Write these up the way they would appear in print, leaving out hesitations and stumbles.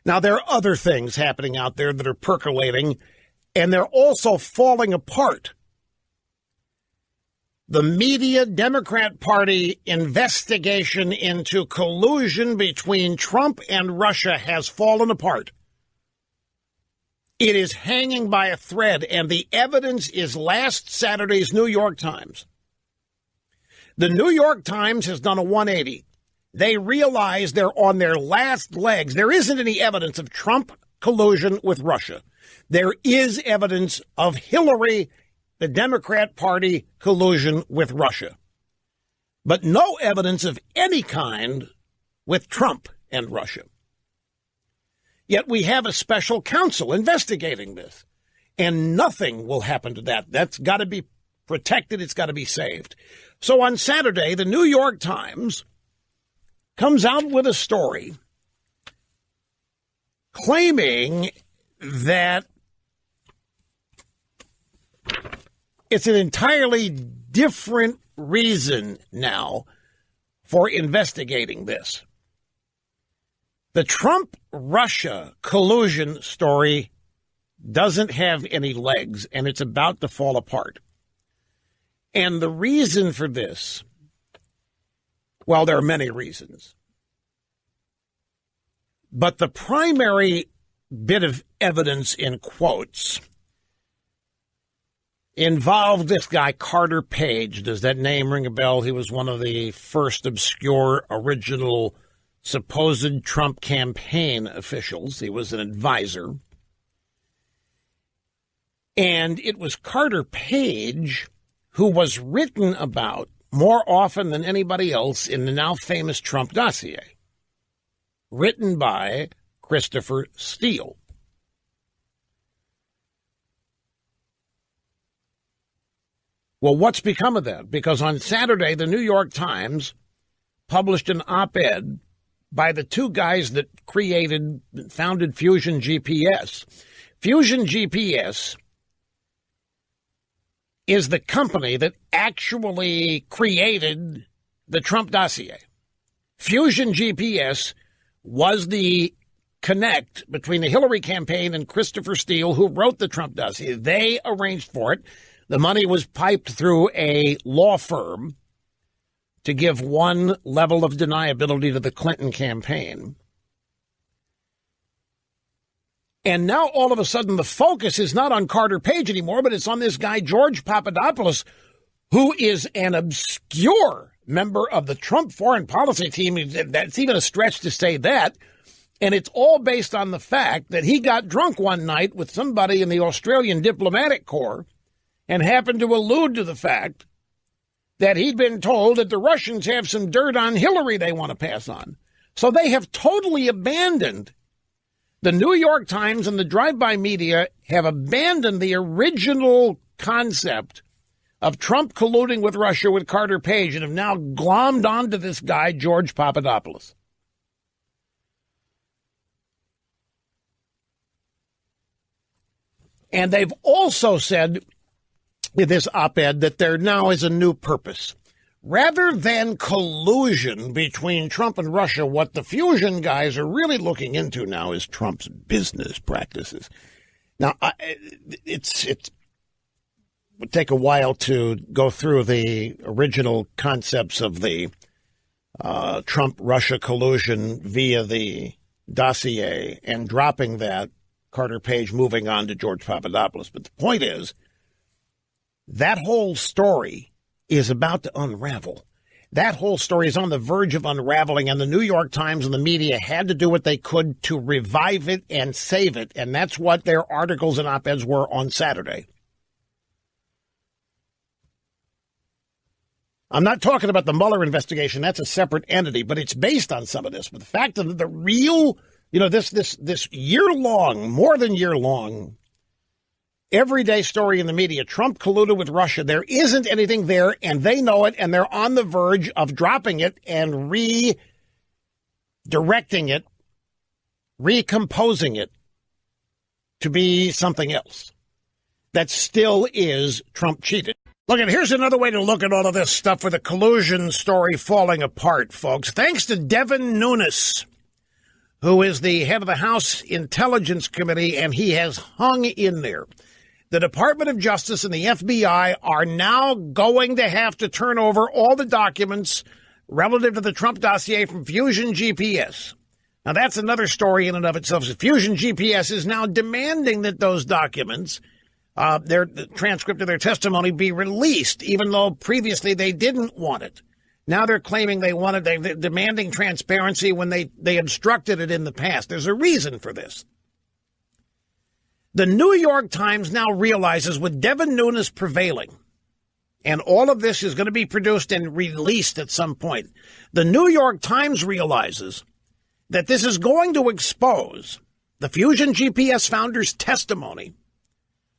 Now, there are other things happening out there that are percolating, and they're also falling apart. The media Democrat Party investigation into collusion between Trump and Russia has fallen apart. It is hanging by a thread, and the evidence is last Saturday's New York Times. The New York Times has done a 180. They realize they're on their last legs. There isn't any evidence of Trump collusion with Russia. There is evidence of Hillary, the Democrat Party, collusion with Russia. But no evidence of any kind with Trump and Russia. Yet we have a special counsel investigating this, and nothing will happen to that. That's got to be protected. It's got to be saved. So on Saturday, the New York Times comes out with a story claiming that it's an entirely different reason now for investigating this. The Trump-Russia collusion story doesn't have any legs, and it's about to fall apart. And the reason for this, well, there are many reasons. But the primary bit of evidence in quotes involved this guy, Carter Page. Does that name ring a bell? He was one of the first obscure original supposed Trump campaign officials. He was an advisor. And it was Carter Page who was written about more often than anybody else in the now famous Trump dossier, written by Christopher Steele. Well, what's become of that? Because on Saturday, the New York Times published an op-ed by the two guys that founded Fusion GPS. Fusion GPS is the company that actually created the Trump dossier. Fusion GPS was the connect between the Hillary campaign and Christopher Steele, who wrote the Trump dossier. They arranged for it. The money was piped through a law firm to give one level of deniability to the Clinton campaign. And now all of a sudden the focus is not on Carter Page anymore, but it's on this guy, George Papadopoulos, who is an obscure member of the Trump foreign policy team. That's even a stretch to say that. And it's all based on the fact that he got drunk one night with somebody in the Australian diplomatic corps and happened to allude to the fact that he'd been told that the Russians have some dirt on Hillary they want to pass on. So they have totally abandoned. The New York Times and the drive-by media have abandoned the original concept of Trump colluding with Russia with Carter Page and have now glommed onto this guy, George Papadopoulos. And they've also said in this op-ed that there now is a new purpose. Rather than collusion between Trump and Russia, what the Fusion guys are really looking into now is Trump's business practices. Now, it would take a while to go through the original concepts of the Trump-Russia collusion via the dossier and dropping that, Carter Page moving on to George Papadopoulos. But the point is, that whole story is about to unravel. That whole story is on the verge of unraveling, and the New York Times and the media had to do what they could to revive it and save it, and that's what their articles and op-eds were on Saturday. I'm not talking about the Mueller investigation. That's a separate entity, but it's based on some of this. But the fact that the real, this year-long, more than year-long, everyday story in the media, Trump colluded with Russia. There isn't anything there, and they know it, and they're on the verge of dropping it and redirecting it, recomposing it to be something else that still is Trump cheated. Look, and here's another way to look at all of this stuff with the collusion story falling apart, folks. Thanks to Devin Nunes, who is the head of the House Intelligence Committee, and he has hung in there. The Department of Justice and the FBI are now going to have to turn over all the documents relative to the Trump dossier from Fusion GPS. Now, that's another story in and of itself. Fusion GPS is now demanding that those documents, the transcript of their testimony, be released, even though previously they didn't want it. Now they're claiming they're demanding transparency when they obstructed it in the past. There's a reason for this. The New York Times now realizes with Devin Nunes prevailing, and all of this is going to be produced and released at some point, the New York Times realizes that this is going to expose the Fusion GPS founder's testimony.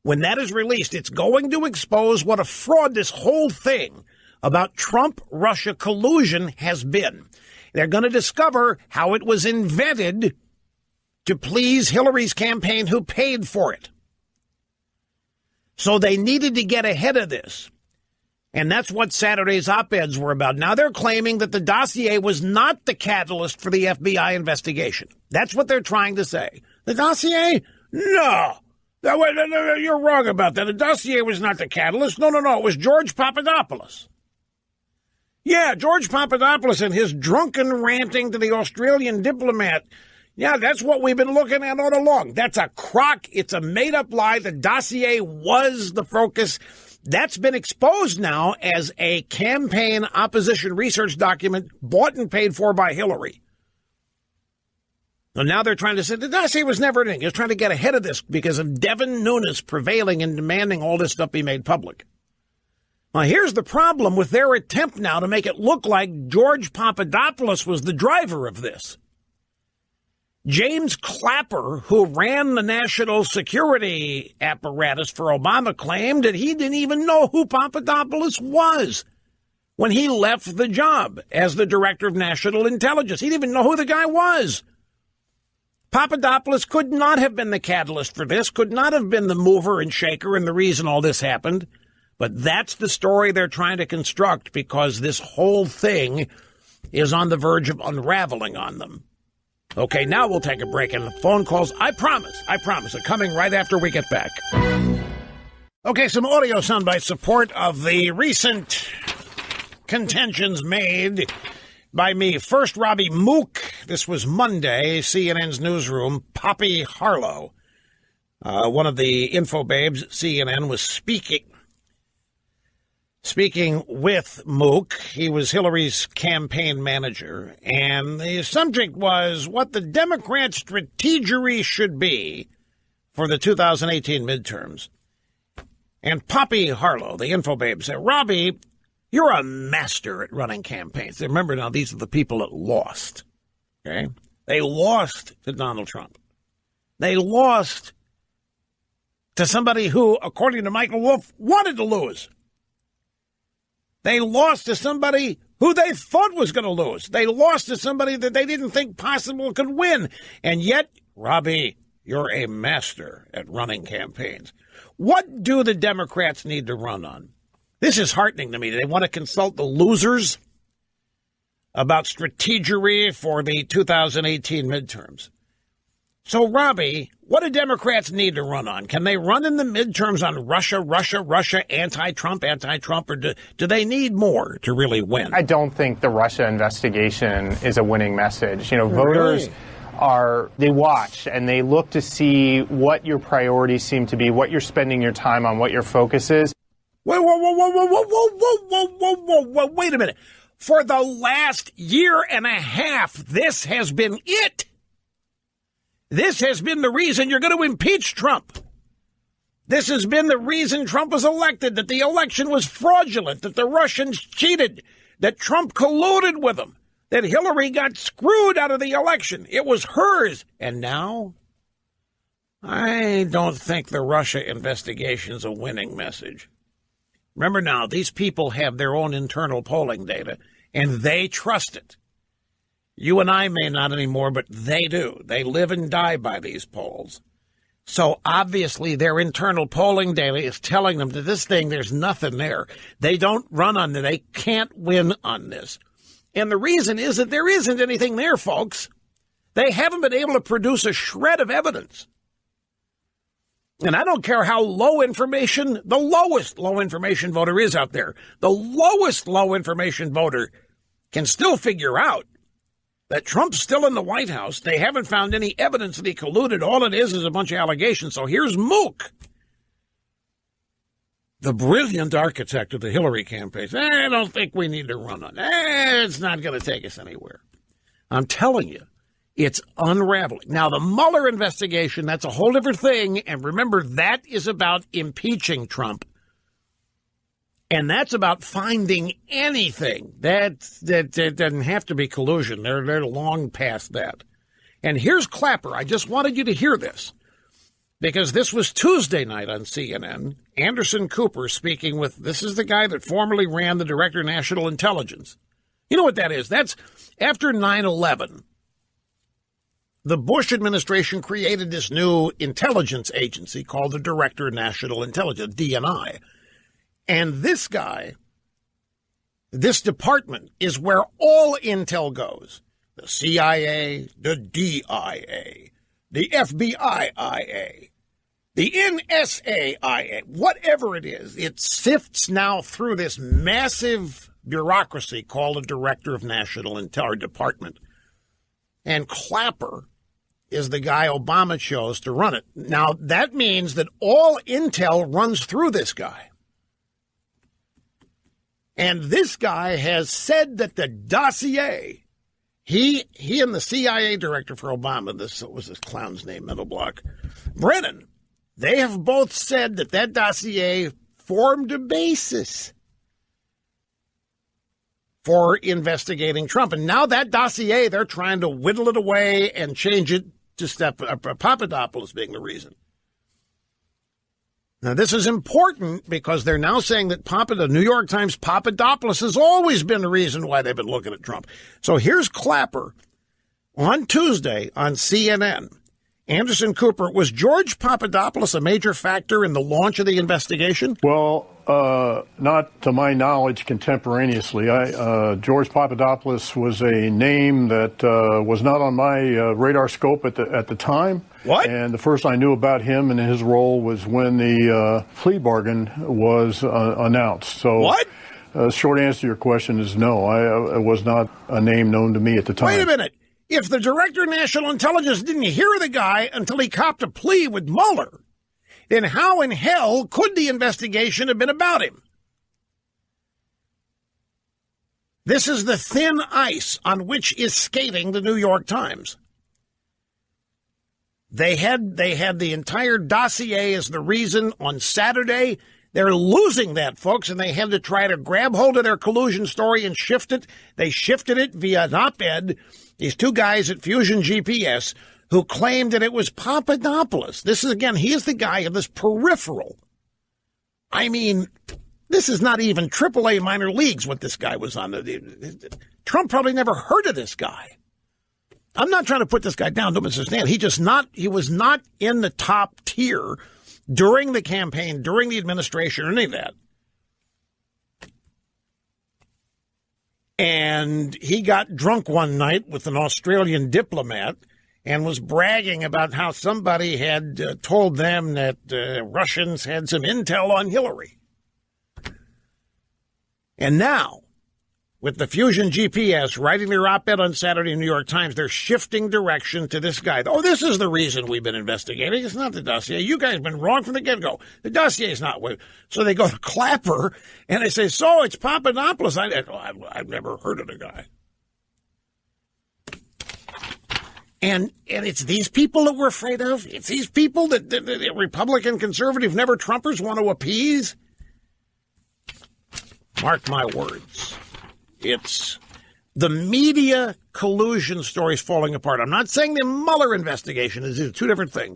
When that is released, it's going to expose what a fraud this whole thing about Trump-Russia collusion has been. They're going to discover how it was invented to please Hillary's campaign, who paid for it. So they needed to get ahead of this. And that's what Saturday's op-eds were about. Now they're claiming that the dossier was not the catalyst for the FBI investigation. That's what they're trying to say. The dossier? No. You're wrong about that. The dossier was not the catalyst. No. It was George Papadopoulos. Yeah, George Papadopoulos and his drunken ranting to the Australian diplomat. Yeah, that's what we've been looking at all along. That's a crock. It's a made-up lie. The dossier was the focus. That's been exposed now as a campaign opposition research document bought and paid for by Hillary. And now they're trying to say the dossier was never anything. They're trying to get ahead of this because of Devin Nunes prevailing and demanding all this stuff be made public. Now, here's the problem with their attempt now to make it look like George Papadopoulos was the driver of this. James Clapper, who ran the national security apparatus for Obama, claimed that he didn't even know who Papadopoulos was when he left the job as the director of national intelligence. He didn't even know who the guy was. Papadopoulos could not have been the catalyst for this, could not have been the mover and shaker and the reason all this happened. But that's the story they're trying to construct because this whole thing is on the verge of unraveling on them. Okay, now we'll take a break, and the phone calls, I promise, are coming right after we get back. Okay, some audio soundbite support of the recent contentions made by me. First, Robbie Mook. This was Monday, CNN's newsroom. Poppy Harlow, one of the info babes at CNN, was speaking with Mook. He was Hillary's campaign manager, and the subject was what the Democrats' strategy should be for the 2018 midterms. And Poppy Harlow, the info babe, said, Robbie, you're a master at running campaigns. Remember now, these are the people that lost. Okay? They lost to Donald Trump. They lost to somebody who, according to Michael Wolff, wanted to lose. They lost to somebody who they thought was going to lose. They lost to somebody that they didn't think possible could win. And yet, Robbie, you're a master at running campaigns. What do the Democrats need to run on? This is heartening to me. They want to consult the losers about strategy for the 2018 midterms. So, Robbie, what do Democrats need to run on? Can they run in the midterms on Russia, anti-Trump, or do they need more to really win? I don't think the Russia investigation is a winning message. You know, voters they watch and they look to see what your priorities seem to be, what you're spending your time on, what your focus is. Wait a minute. For the last year and a half, this has been it. This has been the reason you're going to impeach Trump. This has been the reason Trump was elected, that the election was fraudulent, that the Russians cheated, that Trump colluded with them, that Hillary got screwed out of the election. It was hers. And now, I don't think the Russia investigation is a winning message. Remember now, these people have their own internal polling data, and they trust it. You and I may not anymore, but they do. They live and die by these polls. So obviously their internal polling data is telling them that this thing, there's nothing there. They don't run on it. They can't win on this. And the reason is that there isn't anything there, folks. They haven't been able to produce a shred of evidence. And I don't care how low information, the lowest low information voter is out there. The lowest low information voter can still figure out that Trump's still in the White House. They haven't found any evidence that he colluded. All it is a bunch of allegations. So here's Mook, the brilliant architect of the Hillary campaign. I don't think we need to run on. It's not going to take us anywhere. I'm telling you, it's unraveling. Now, the Mueller investigation, that's a whole different thing. And remember, that is about impeaching Trump. And that's about finding anything. That doesn't have to be collusion. They're long past that. And here's Clapper. I just wanted you to hear this, because this was Tuesday night on CNN. Anderson Cooper speaking with, this is the guy that formerly ran the Director of National Intelligence. You know what that is? That's after 9/11. The Bush administration created this new intelligence agency called the Director of National Intelligence, DNI. And this guy, this department, is where all intel goes. The CIA, the DIA, the FBI-IA, the NSA-IA, whatever it is, it sifts now through this massive bureaucracy called a Director of National Intelligence Department. And Clapper is the guy Obama chose to run it. Now, that means that all intel runs through this guy. And this guy has said that the dossier, he and the CIA director for Obama, what was this clown's name, mental block, Brennan, they have both said that that dossier formed a basis for investigating Trump. And now that dossier, they're trying to whittle it away and change it to Papadopoulos being the reason. Now, this is important because they're now saying that the New York Times Papadopoulos has always been the reason why they've been looking at Trump. So here's Clapper on Tuesday on CNN. Anderson Cooper, was George Papadopoulos a major factor in the launch of the investigation? Well, not to my knowledge contemporaneously. George Papadopoulos was a name that was not on my radar scope at the time. What? And the first I knew about him and his role was when the plea bargain was announced. So, what? Short answer to your question is no. It was not a name known to me at the time. Wait a minute. If the Director of National Intelligence didn't hear the guy until he copped a plea with Mueller, then how in hell could the investigation have been about him? This is the thin ice on which is skating the New York Times. They had the entire dossier as the reason on Saturday. They're losing that, folks, and they had to try to grab hold of their collusion story and shift it. They shifted it via an op-ed. These two guys at Fusion GPS who claimed that it was Papadopoulos. This is, again, he is the guy of this peripheral. I mean, this is not even AAA minor leagues what this guy was on. Trump probably never heard of this guy. I'm not trying to put this guy down, don't misunderstand. He was not in the top tier during the campaign, during the administration, or any of that. And he got drunk one night with an Australian diplomat and was bragging about how somebody had told them that Russians had some intel on Hillary. And now, with the Fusion GPS writing their op-ed on Saturday in the New York Times, they're shifting direction to this guy. Oh, this is the reason we've been investigating. It's not the dossier. You guys have been wrong from the get-go. The dossier is not. So they go to Clapper, and they say, so it's Papadopoulos. I've never heard of the guy. And it's these people that we're afraid of? It's these people that the Republican conservative never Trumpers want to appease? Mark my words. It's the media collusion stories falling apart. I'm not saying the Mueller investigation is two different things.